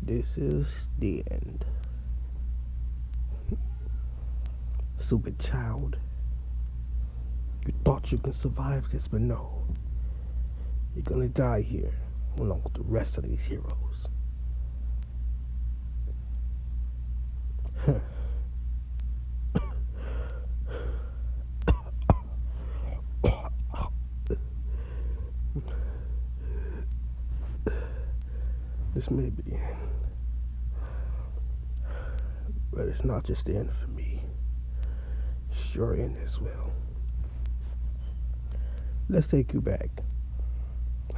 This is the end. Stupid child. You thought you could survive this, but no. You're gonna die here, along with the rest of these heroes. This may be the end. But it's not just the end for me. It's your end as well. Let's take you back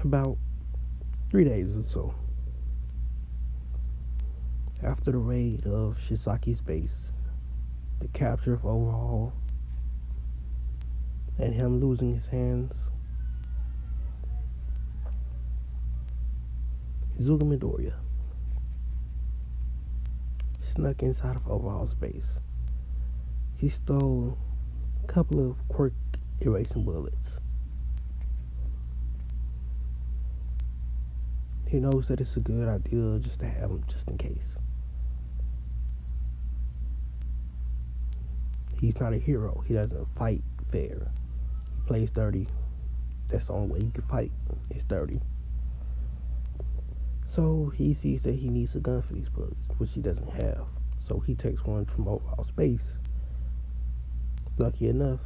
about 3 days or so. After the raid of Shizaki's base, the capture of Overhaul, and him losing his hands, Izuku Midoriya snuck inside of Overhaul's base. He stole a couple of quirk erasing bullets. He knows that it's a good idea just to have them just in case. He's not a hero. He doesn't fight fair. He plays dirty. That's the only way he can fight. It's dirty. So he sees that he needs a gun for these bullets, which he doesn't have. So he takes one from Overhaul's base. Lucky enough,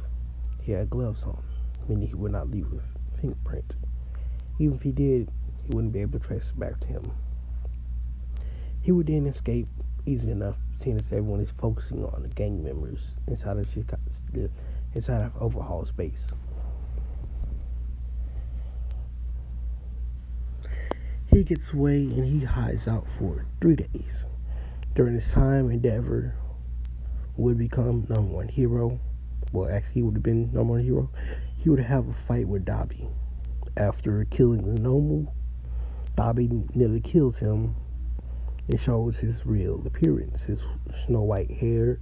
he had gloves on, meaning he would not leave with fingerprints. Even if he did, he wouldn't be able to trace it back to him. He would then escape easy enough, seeing as everyone is focusing on the gang members inside of Overhaul's base. He gets away and he hides out for 3 days. During this time, Endeavor would become number one hero. Well, actually, he would have been number one hero. He would have a fight with Dabi. After killing the Nomu, Dabi nearly kills him and shows his real appearance, his snow white hair,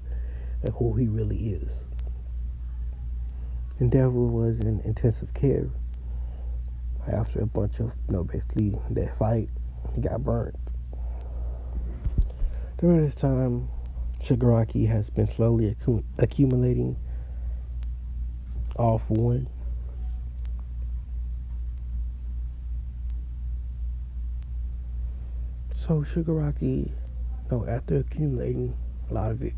and who he really is. Endeavor was in intensive care. After a bunch of, basically that fight, he got burnt. During this time, Shigaraki has been slowly accumulating all for one. So Shigaraki, after accumulating a lot of it,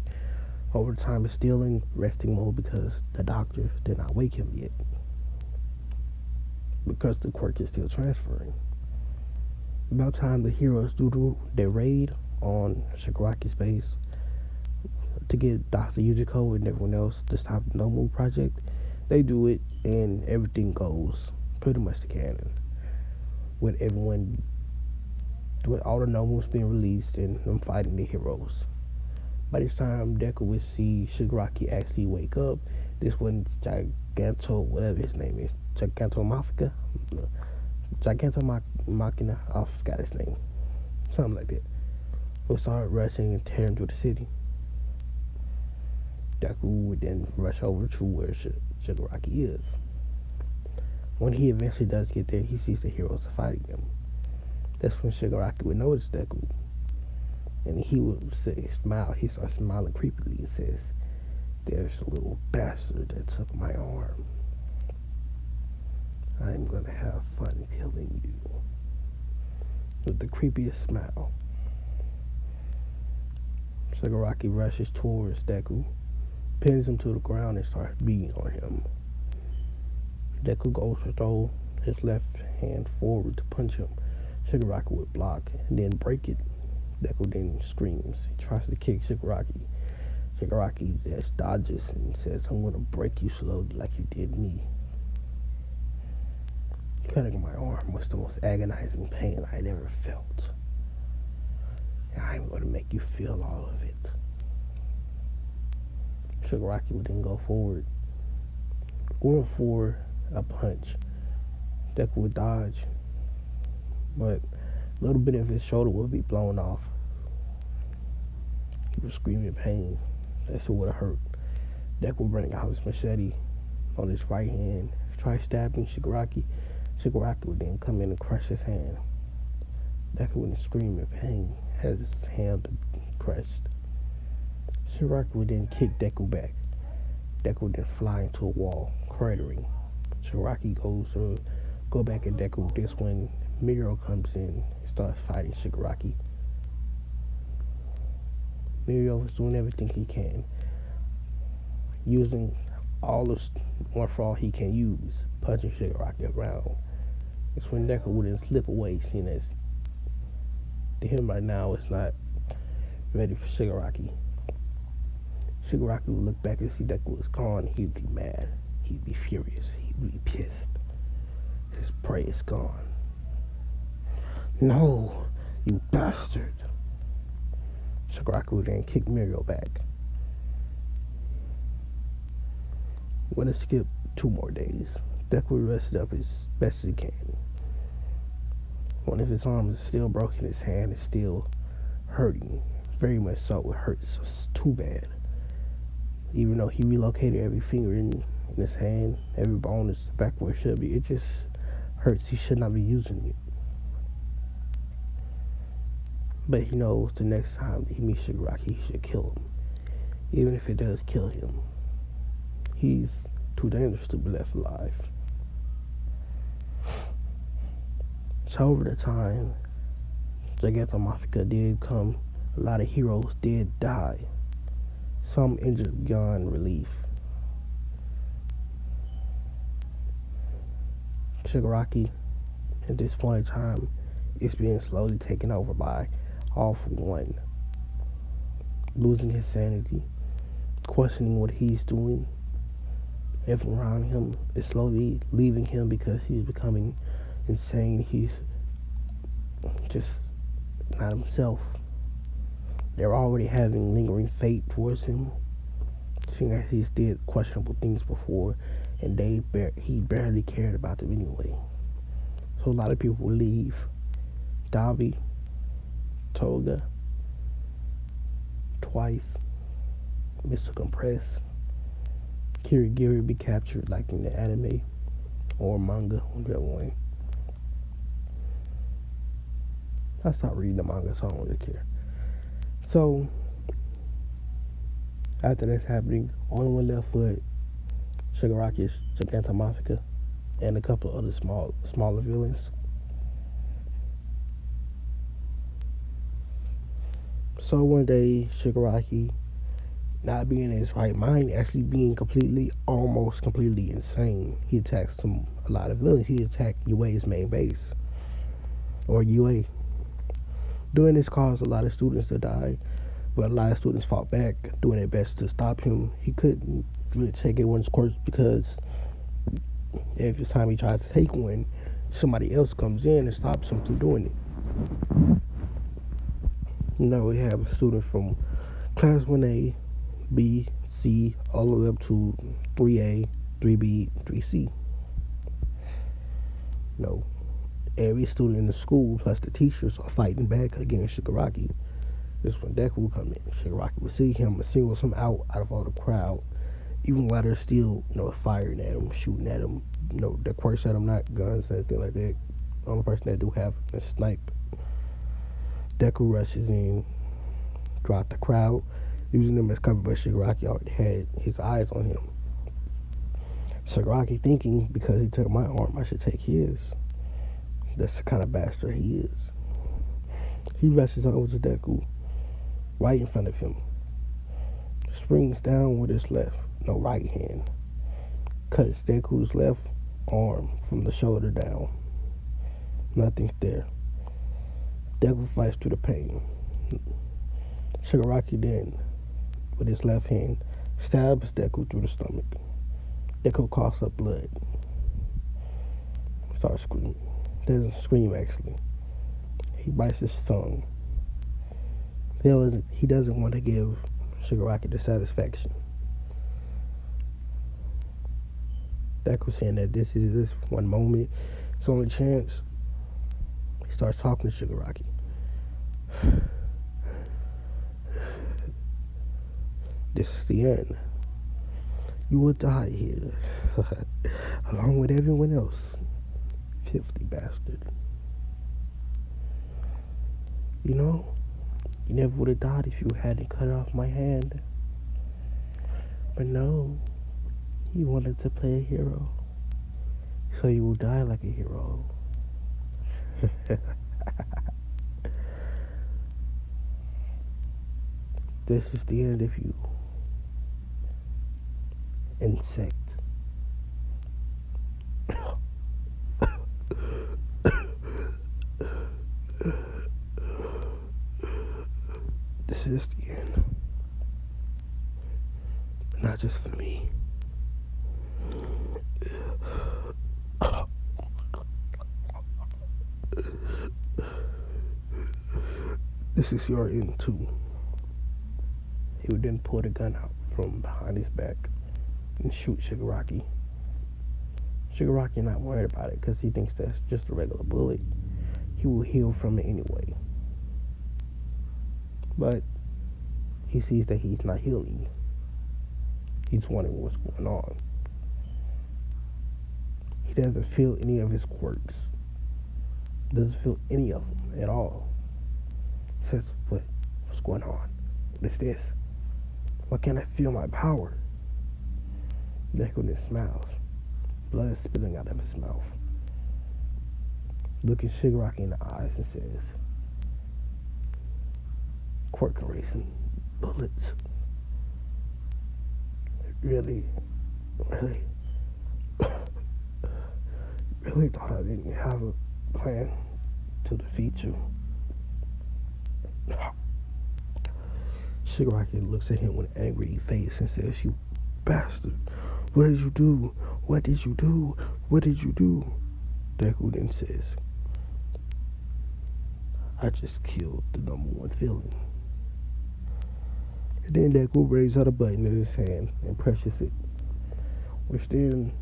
over time is still in resting mode because the doctor did not wake him yet. Because the quirk is still transferring. About time the heroes do their raid on Shigaraki's base to get Dr. Yujiko and everyone else to stop the Nomu project. They do it and everything goes pretty much to canon. With all the Nomus being released and them fighting the heroes. By this time, Deku would see Shigaraki actually wake up. This one Giganto, whatever his name is, Giganto Machina, I forgot his name. Something like that. Would start rushing and tearing through the city. Deku would then rush over to where Shigaraki is. When he eventually does get there, he sees the heroes fighting him. That's when Shigaraki would notice Deku. And he would smile. He starts smiling creepily and says, "There's a little bastard that took my arm. I'm gonna have fun killing you." With the creepiest smile. Shigaraki rushes towards Deku, pins him to the ground, and starts beating on him. Deku goes to throw his left hand forward to punch him. Shigaraki would block and then break it. Deku then screams. He tries to kick Shigaraki. Shigaraki just dodges and says, "I'm gonna break you slowly like you did me." Cutting my arm was the most agonizing pain I'd ever felt. And I'm gonna make you feel all of it. Shigaraki would then go forward, going for a punch. Deku would dodge, but a little bit of his shoulder would be blown off. He was screaming in pain. That's what would have hurt. Deku would bring out his machete on his right hand, try stabbing Shigaraki. Shigaraki would then come in and crush his hand. Deku would scream in pain, has his hand pressed. Shigaraki would then kick Deku back. Deku would then fly into a wall, cratering. Shigaraki goes to go back at Deku. This when Miro comes in and starts fighting Shigaraki. Miro is doing everything he can, using all the one for all he can use, punching Shigaraki around. It's when Deku would then slip away, seeing as to him right now is not ready for Shigaraki. Shigaraki would look back and see Deku was gone. He'd be mad. He'd be furious. He'd be pissed. His prey is gone. No, you bastard. Shigaraki would then kick Miro back. When it skipped 2 more days, Deku rested up as best as he can. One of his arms is still broken. His hand is still hurting. Very much so. It hurts too bad. Even though he relocated every finger in his hand, every bone is back where it should be, it just hurts. He should not be using it. But he knows the next time he meets Shigaraki, he should kill him. Even if it does kill him, he's too dangerous to be left alive. So over the time, Giganto Mafika did come, a lot of heroes did die. Some injured beyond relief. Shigaraki, at this point in time, is being slowly taken over by All For One. Losing his sanity, questioning what he's doing. Everyone around him is slowly leaving him because he's becoming insane. He's just not himself. They're already having lingering fate towards him, seeing as he's did questionable things before, and he barely cared about them anyway. So a lot of people will leave. Dabi, Toga, Twice, Mr. Compress, Kirigiri be captured like in the anime or manga, whichever one. I stopped reading the manga, so I don't really care. So, after that's happening, only one left with Shigaraki is Giganto Mafika and a couple of other smaller villains. So one day, Shigaraki, not being in his right mind, actually being almost completely insane, he attacks a lot of villains. He attacked UA's main base, or UA. Doing this caused a lot of students to die, but a lot of students fought back, doing their best to stop him. He couldn't really take everyone's course because every time he tries to take one, somebody else comes in and stops him from doing it. Now we have a student from class 1A, B, C, all the way up to 3A, 3B, 3C. No. Every student in the school, plus the teachers, are fighting back against Shigaraki. This when Deku will come in. Shigaraki will see him and single him out of all the crowd, even while they're still, firing at him, shooting at him. They're quirks at him, not guns or anything like that. The only person that do have a snipe. Deku rushes in, throughout the crowd, using them as cover, but Shigaraki already had his eyes on him. Shigaraki thinking, because he took my arm, I should take his. That's the kind of bastard he is. He rushes over to Deku, right in front of him. Springs down with his right hand. Cuts Deku's left arm from the shoulder down. Nothing's there. Deku fights through the pain. Shigaraki then, with his left hand, stabs Deku through the stomach. Deku coughs up blood. Starts screaming. Doesn't scream, actually. He bites his tongue. He doesn't want to give Shigaraki the satisfaction. Deku saying that this is this one moment, it's only chance. He starts talking to Shigaraki. This is the end. You will die here, along with everyone else. Filthy bastard. You know, you never would have died if you hadn't cut off my hand. But no, you wanted to play a hero. So you will die like a hero. This is the end of you, insect. This is the end. But not just for me. This is your end too. He would then pull the gun out from behind his back and shoot Shigaraki. Shigaraki not worried about it because he thinks that's just a regular bullet. He will heal from it anyway. But he sees that he's not healing. He's wondering what's going on. He doesn't feel any of his quirks. Doesn't feel any of them at all. Says, what's going on? What is this? Why can't I feel my power? Deku then smiles. Blood spilling out of his mouth. Looking Shigaraki in the eyes and says, quirk erasing bullets. Really thought I didn't have a plan to defeat you. Shigaraki looks at him with an angry face and says, you bastard, what did you do? What did you do? What did you do? Deku then says, I just killed the number one villain. And then Deku raises out a button in his hand and presses it, which then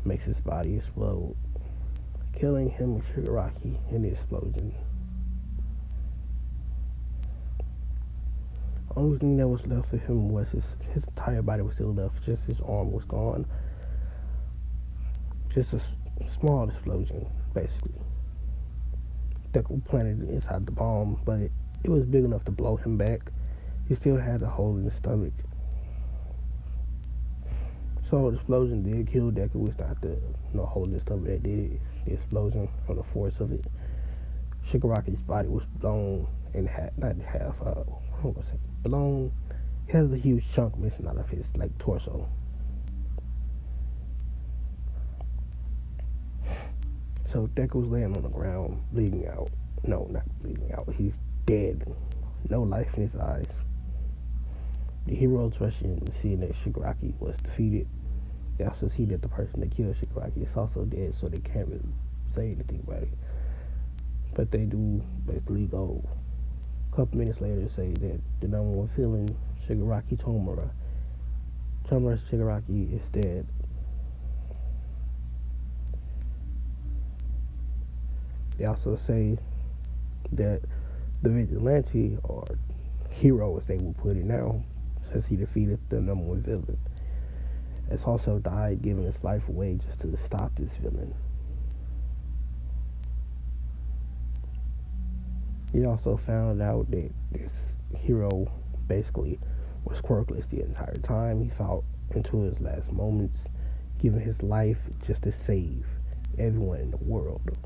makes his body explode, killing him and Shigaraki in the explosion. The only thing that was left of him was his entire body was still left, just his arm was gone. Just a small explosion, basically. Deku planted it inside the bomb, but it was big enough to blow him back. He still had a hole in his stomach. So the explosion did kill Deku. It's not the hole in his stomach that did it. The explosion from the force of it. Shigaraki's body was blown in half, not in half, I'm gonna say blown. He has a huge chunk missing out of his torso. So Deku's laying on the ground, bleeding out. No, not bleeding out. He's dead. No life in his eyes. The heroes rush in, seeing that Shigaraki was defeated. They also see that the person that killed Shigaraki is also dead, so they can't really say anything about it. But they do basically go a couple minutes later say that the number one villain, Shigaraki Tomura Shigaraki, is dead. They also say that the vigilante, or hero as they will put it now, since he defeated the number one villain, has also died, giving his life away just to stop this villain. He also found out that this hero basically was quirkless the entire time. He fought into his last moments, giving his life just to save everyone in the world.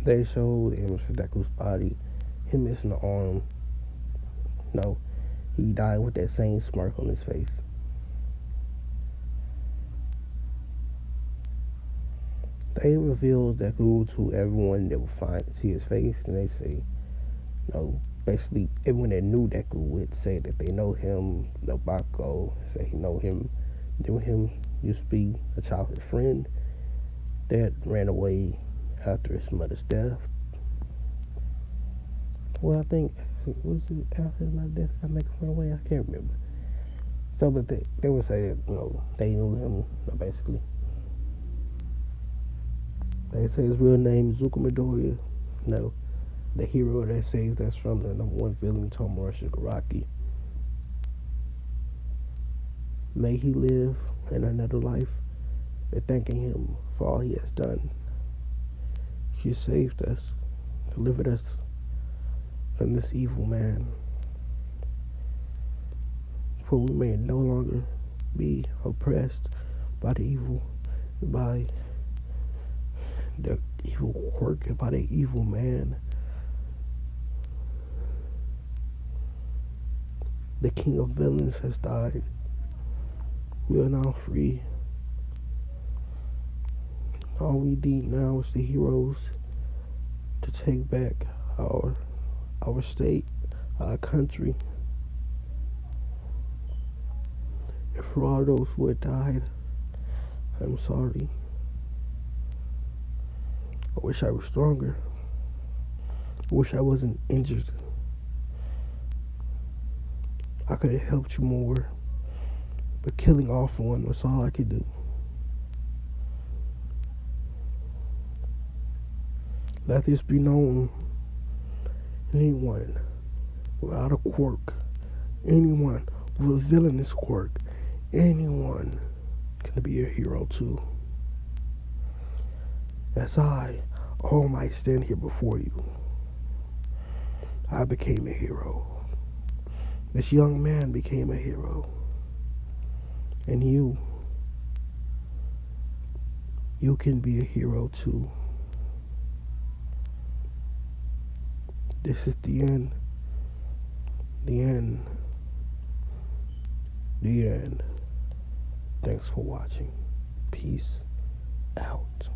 They showed the image of Deku's body, him missing the arm. No, he died with that same smirk on his face. They revealed Deku to everyone that would see his face, and they say, basically everyone that knew Deku would say that they know him. Bako say he know him. Knew him used to be a childhood friend that ran away after his mother's death. Well, I think, was it after his mother's death that made him run away? I can't remember. So, but they would say that, they knew him, basically. They say his real name is Zuko Midoriya. The hero that saves us from the number one villain, Tomura Shigaraki. May he live in another life. They're thanking him for all he has done. He saved us, delivered us from this evil man, for we may no longer be oppressed by the evil, by the evil work, by the evil man. The king of villains has died. We are now free. All we need now is the heroes to take back our state, our country. And for all those who have died, I'm sorry. I wish I was stronger. I wish I wasn't injured. I could have helped you more, but killing off one was all I could do. Let this be known. Anyone without a quirk, anyone with a villainous quirk, anyone can be a hero too. As I, All Might, stand here before you, I became a hero. This young man became a hero. And you can be a hero too. This is the end. The end. The end. Thanks for watching. Peace out.